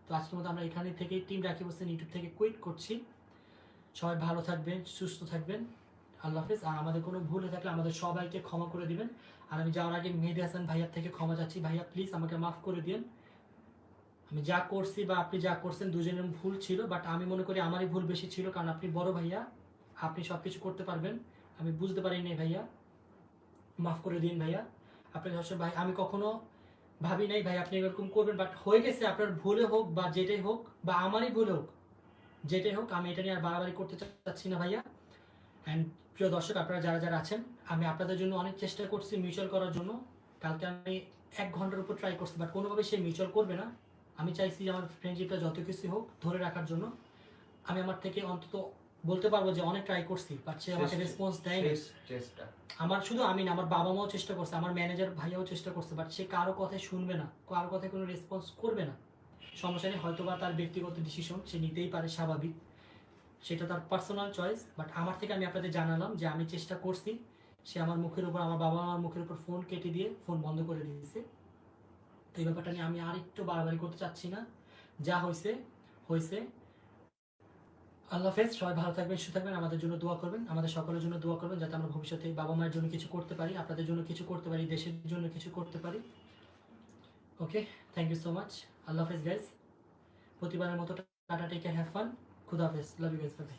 তো আজকের মতো আমরা এখানে থেকে টিম রাকিব হোসেন ইউটিউব থেকে কুইট করছি। সবাই ভালো থাকবেন, সুস্থ থাকবেন, আল্লাহ হাফেজ। আর আমাদের কোনো ভুল হয়ে থাকলে আমাদের সবাইকে ক্ষমা করে দিবেন। আর আমি যাওয়ার আগে মেহেদি হাসান ভাইয়ার থেকে ক্ষমা চাচ্ছি, ভাইয়া প্লিজ আমাকে মাফ করে দিন। আমি যা করছি বা আপনি যা করছেন দুজনের ভুল ছিল, বাট আমি মনে করি আমারই ভুল বেশি ছিল, কারণ আপনি বড় ভাইয়া, আপনি সব কিছু করতে পারবেন, আমি বুঝতে পারিনি ভাইয়া, মাফ করে দিন ভাইয়া। আপনি সবসময় ভাই, আমি কখনো ভাবি নাই ভাই আপনি এরকম করবেন, বাট হয়ে গেছে। আপনার ভুলে হোক বা যেটাই হোক, বা আমারই ভুল হোক, যেটাই হোক, আমি এটা নিয়ে আর বাড়াবাড়ি করতে চাচ্ছি না ভাইয়া। অ্যান্ড প্রিয় দর্শক, আপনারা যারা যারা আছেন, আমি আপনাদের জন্য অনেক চেষ্টা করছি মিউচুয়াল করার জন্য। কালকে আমি 1 ঘন্টার উপর ট্রাই করছি, বাট কোনোভাবে সে মিউচুয়াল করবে না। আমি চাইছি যে আমার ফ্রেন্ডশিপটা যত কিছু হোক ধরে রাখার জন্য। আমি আমার থেকে অন্তত বলতে পারবো যে অনেক ট্রাই করছি, বাট সে আমাকে রেসপন্স দেয় না। আমার শুধু আমি না, আমার বাবা মাও চেষ্টা করছে, আমার ম্যানেজার ভাইয়াও চেষ্টা করছে, বাট সে কারো কথাই শুনবে না, কারো কথায় কোনো রেসপন্স করবে না। সমস্যা নেই, হয়তো বা তার ব্যক্তিগত ডিসিশন, সে নিতেই পারে, স্বাভাবিক, সেটা তার পার্সোনাল চয়েস। বাট আমার থেকে আমি আপনাদের জানালাম যে আমি চেষ্টা করছি। সে আমার মুখের উপর, আমার বাবা মার মুখের উপর ফোন কেটে দিয়ে ফোন বন্ধ করে দিয়েছে। তো এই ব্যাপারটা নিয়ে আমি আর একটু বাড়াবাড়ি করতে চাচ্ছি না, যা হয়েছে হয়েছে। আল্লাহ হাফেজ, সবাই ভালো থাকবেন, সুস্থ থাকবেন, আমাদের জন্য দোয়া করবেন, আমাদের সকলের জন্য দোয়া করবেন, যাতে আমরা ভবিষ্যতে বাবা মায়ের জন্য কিছু করতে পারি, আপনাদের জন্য কিছু করতে পারি, দেশের জন্য কিছু করতে পারি। Okay, thank you so much, আল্লাহ হাফেজ গাইজ। প্রতিবারের মতো tata, take care, have fun, খুদা হাফেজ, লাভ ইউ গাইজ, বাই।